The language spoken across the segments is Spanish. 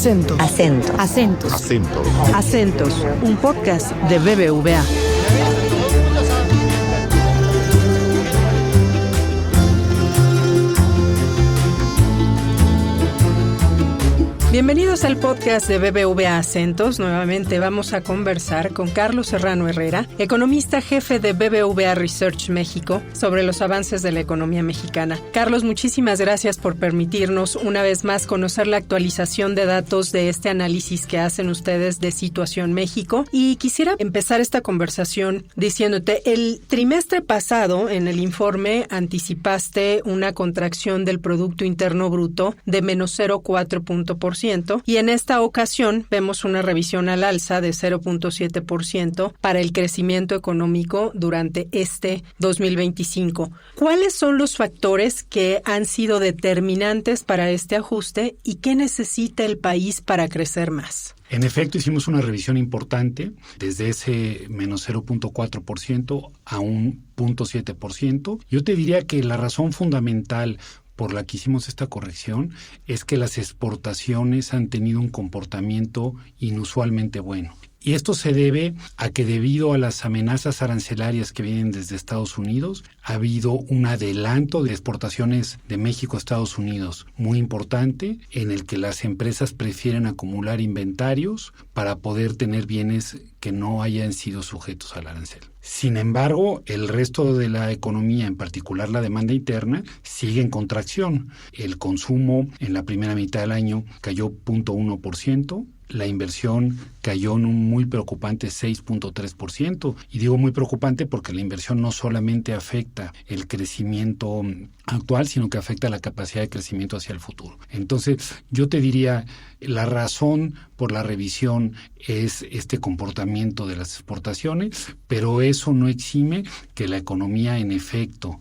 Acentos. Acentos. Acentos. Acentos. Acentos, un podcast de BBVA. Bienvenidos al podcast de BBVA Acentos. Nuevamente vamos a conversar con Carlos Serrano Herrera, economista jefe de BBVA Research México, sobre los avances de la economía mexicana. Carlos, muchísimas gracias por permitirnos una vez más conocer la actualización de datos de este análisis que hacen ustedes de Situación México. Y quisiera empezar esta conversación diciéndote, el trimestre pasado en el informe anticipaste una contracción del Producto Interno Bruto de menos 0,4%. Y en esta ocasión vemos una revisión al alza de 0,7% para el crecimiento económico durante este 2025. ¿Cuáles son los factores que han sido determinantes para este ajuste y qué necesita el país para crecer más? En efecto, hicimos una revisión importante desde ese menos 0,4% a un 0,7%. Yo te diría que la razón fundamental por la que hicimos esta corrección es que las exportaciones han tenido un comportamiento inusualmente bueno. Y esto se debe a que debido a las amenazas arancelarias que vienen desde Estados Unidos, ha habido un adelanto de exportaciones de México a Estados Unidos muy importante, en el que las empresas prefieren acumular inventarios para poder tener bienes que no hayan sido sujetos al arancel. Sin embargo, el resto de la economía, en particular la demanda interna, sigue en contracción. El consumo en la primera mitad del año cayó 0,1%. La inversión cayó en un muy preocupante 6,3%. Y digo muy preocupante porque la inversión no solamente afecta el crecimiento actual, sino que afecta la capacidad de crecimiento hacia el futuro. Entonces, yo te diría, la razón por la revisión es este comportamiento de las exportaciones, pero eso no exime que la economía, en efecto,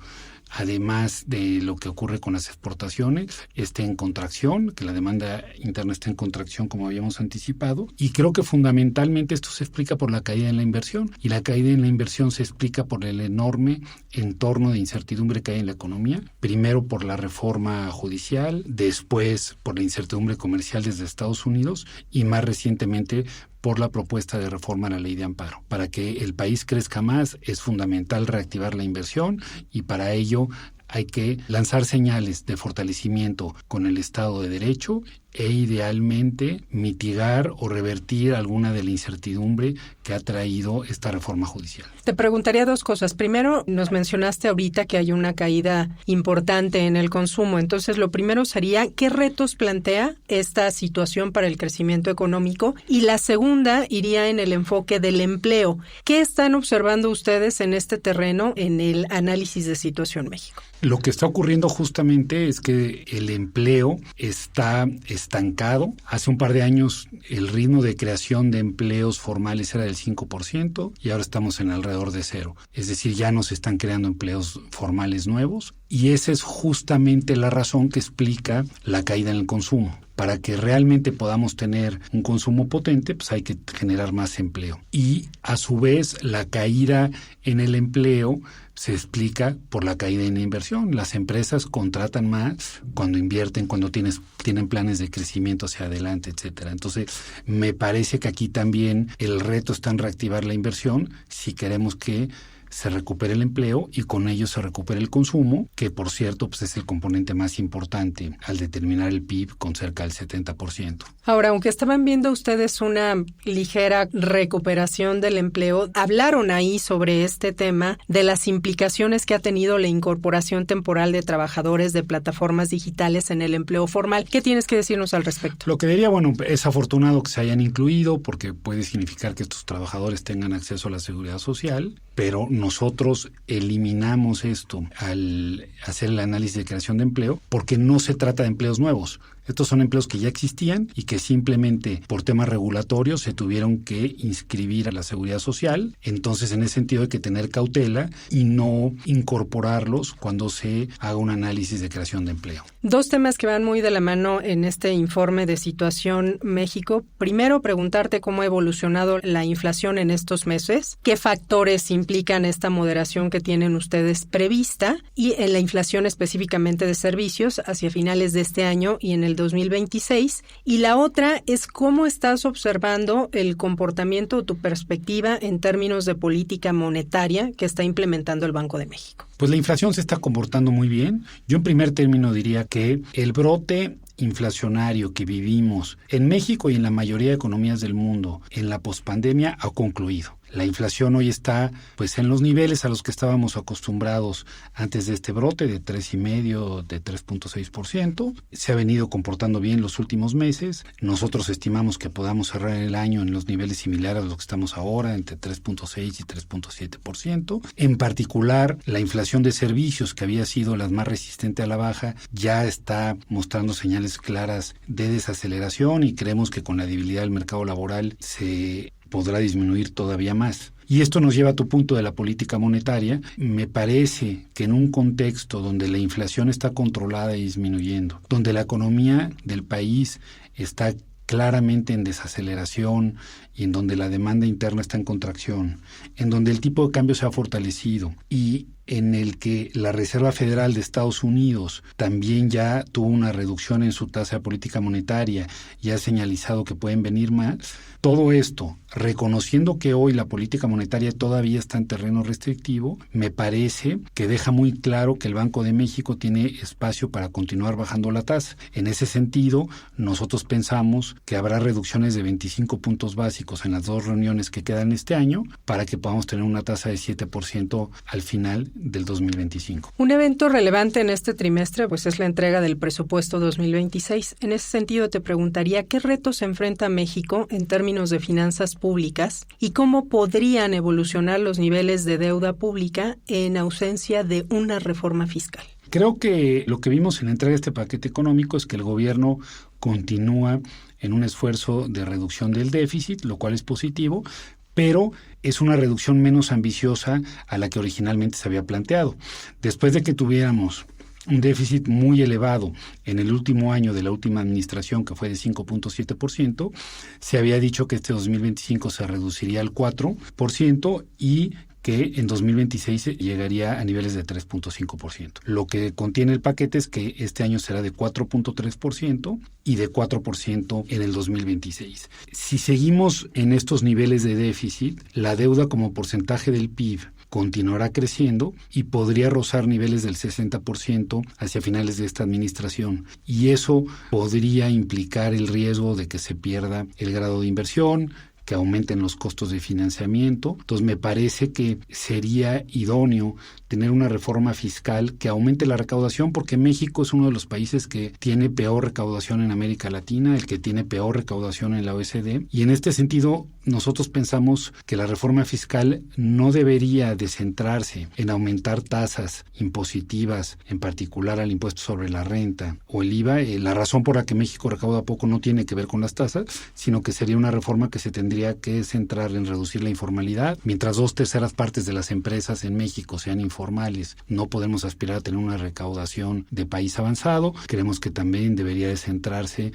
además de lo que ocurre con las exportaciones, esté en contracción, que la demanda interna esté en contracción como habíamos anticipado. Y creo que fundamentalmente esto se explica por la caída en la inversión. Y la caída en la inversión se explica por el enorme entorno de incertidumbre que hay en la economía. Primero por la reforma judicial, después por la incertidumbre comercial desde Estados Unidos y más recientemente por la propuesta de reforma a la ley de amparo. Para que el país crezca más es fundamental reactivar la inversión y para ello hay que lanzar señales de fortalecimiento con el Estado de Derecho e idealmente mitigar o revertir alguna de la incertidumbre que ha traído esta reforma judicial. Te preguntaría dos cosas. Primero, nos mencionaste ahorita que hay una caída importante en el consumo. Entonces, lo primero sería, ¿qué retos plantea esta situación para el crecimiento económico? Y la segunda iría en el enfoque del empleo. ¿Qué están observando ustedes en este terreno en el análisis de Situación México? Lo que está ocurriendo justamente es que el empleo está estancado. Hace un par de años el ritmo de creación de empleos formales era del 5% y ahora estamos en alrededor de 0. Es decir, ya no se están creando empleos formales nuevos y esa es justamente la razón que explica la caída en el consumo. Para que realmente podamos tener un consumo potente, pues hay que generar más empleo. Y a su vez, la caída en el empleo se explica por la caída en la inversión. Las empresas contratan más cuando invierten, cuando tienen planes de crecimiento hacia adelante, etcétera. Entonces, me parece que aquí también el reto está en reactivar la inversión si queremos que se recupere el empleo y con ello se recupere el consumo, que por cierto pues es el componente más importante al determinar el PIB con cerca del 70%. Ahora, aunque estaban viendo ustedes una ligera recuperación del empleo, hablaron ahí sobre este tema de las implicaciones que ha tenido la incorporación temporal de trabajadores de plataformas digitales en el empleo formal. ¿Qué tienes que decirnos al respecto? Lo que diría, bueno, es afortunado que se hayan incluido porque puede significar que estos trabajadores tengan acceso a la seguridad social, pero nosotros eliminamos esto al hacer el análisis de creación de empleo porque no se trata de empleos nuevos. Estos son empleos que ya existían y que simplemente por temas regulatorios se tuvieron que inscribir a la seguridad social. Entonces, en ese sentido hay que tener cautela y no incorporarlos cuando se haga un análisis de creación de empleo. Dos temas que van muy de la mano en este informe de Situación México. Primero, preguntarte cómo ha evolucionado la inflación en estos meses, qué factores implican esta moderación que tienen ustedes prevista y en la inflación específicamente de servicios hacia finales de este año y en el el 2026. Y la otra es cómo estás observando el comportamiento o tu perspectiva en términos de política monetaria que está implementando el Banco de México. Pues la inflación se está comportando muy bien. Yo en primer término diría que el brote inflacionario que vivimos en México y en la mayoría de economías del mundo en la pospandemia ha concluido. La inflación hoy está pues en los niveles a los que estábamos acostumbrados antes de este brote de 3,5%, de 3.6%. Se ha venido comportando bien los últimos meses. Nosotros estimamos que podamos cerrar el año en los niveles similares a los que estamos ahora, entre 3.6 y 3.7%. En particular, la inflación de servicios, que había sido la más resistente a la baja, ya está mostrando señales claras de desaceleración y creemos que con la debilidad del mercado laboral se podrá disminuir todavía más. Y esto nos lleva a tu punto de la política monetaria. Me parece que en un contexto donde la inflación está controlada y disminuyendo, donde la economía del país está claramente en desaceleración y en donde la demanda interna está en contracción, en donde el tipo de cambio se ha fortalecido y en el que la Reserva Federal de Estados Unidos también ya tuvo una reducción en su tasa de política monetaria y ha señalizado que pueden venir más. Todo esto, reconociendo que hoy la política monetaria todavía está en terreno restrictivo, me parece que deja muy claro que el Banco de México tiene espacio para continuar bajando la tasa. En ese sentido, nosotros pensamos que habrá reducciones de 25 puntos básicos en las 2 reuniones que quedan este año para que podamos tener una tasa de 7% al final del 2025. Un evento relevante en este trimestre pues es la entrega del presupuesto 2026. En ese sentido te preguntaría qué retos enfrenta México en términos de finanzas públicas y cómo podrían evolucionar los niveles de deuda pública en ausencia de una reforma fiscal. Creo que lo que vimos en la entrega de este paquete económico es que el gobierno continúa en un esfuerzo de reducción del déficit, lo cual es positivo, pero es una reducción menos ambiciosa a la que originalmente se había planteado. Después de que tuviéramos un déficit muy elevado en el último año de la última administración, que fue de 5.7%, se había dicho que este 2025 se reduciría al 4% y que en 2026 llegaría a niveles de 3.5%. Lo que contiene el paquete es que este año será de 4.3% y de 4% en el 2026. Si seguimos en estos niveles de déficit, la deuda como porcentaje del PIB continuará creciendo y podría rozar niveles del 60% hacia finales de esta administración. Y eso podría implicar el riesgo de que se pierda el grado de inversión, que aumenten los costos de financiamiento. Entonces me parece que sería idóneo tener una reforma fiscal que aumente la recaudación, porque México es uno de los países que tiene peor recaudación en América Latina, el que tiene peor recaudación en la OECD, y en este sentido nosotros pensamos que la reforma fiscal no debería de centrarse en aumentar tasas impositivas, en particular al impuesto sobre la renta o el IVA. La razón por la que México recauda poco no tiene que ver con las tasas, sino que sería una reforma que se tendría que centrar en reducir la informalidad. Mientras 2/3 partes de las empresas en México sean informales, no podemos aspirar a tener una recaudación de país avanzado. Creemos que también debería de centrarse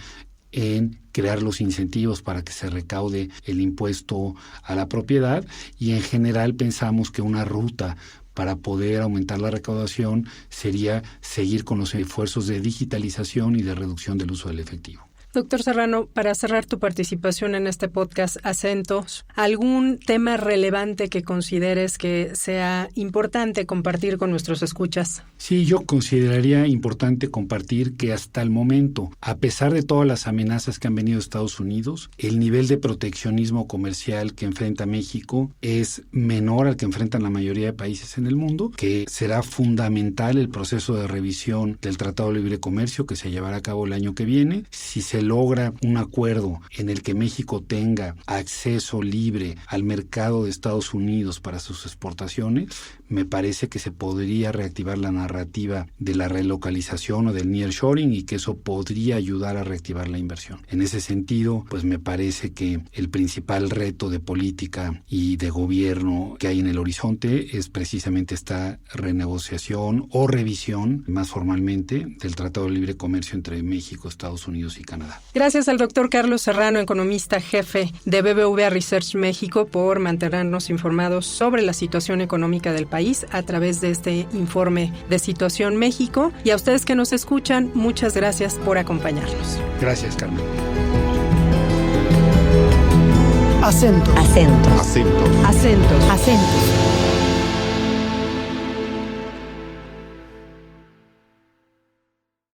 en crear los incentivos para que se recaude el impuesto a la propiedad, y en general pensamos que una ruta para poder aumentar la recaudación sería seguir con los esfuerzos de digitalización y de reducción del uso del efectivo. Doctor Serrano, para cerrar tu participación en este podcast Acentos, ¿algún tema relevante que consideres que sea importante compartir con nuestros escuchas? Sí, yo consideraría importante compartir que hasta el momento, a pesar de todas las amenazas que han venido de Estados Unidos, el nivel de proteccionismo comercial que enfrenta México es menor al que enfrentan la mayoría de países en el mundo, que será fundamental el proceso de revisión del Tratado de Libre Comercio que se llevará a cabo el año que viene. Si se logra un acuerdo en el que México tenga acceso libre al mercado de Estados Unidos para sus exportaciones, me parece que se podría reactivar la narrativa de la relocalización o del nearshoring, y que eso podría ayudar a reactivar la inversión. En ese sentido, pues me parece que el principal reto de política y de gobierno que hay en el horizonte es precisamente esta renegociación o revisión, más formalmente, del Tratado de Libre Comercio entre México, Estados Unidos y Canadá. nada. Gracias al doctor Carlos Serrano, economista jefe de BBVA Research México, por mantenernos informados sobre la situación económica del país a través de este informe de Situación México. Y a ustedes que nos escuchan, muchas gracias por acompañarnos. Gracias, Carmen. Acento. Acento. Acento. Acentos. Acentos.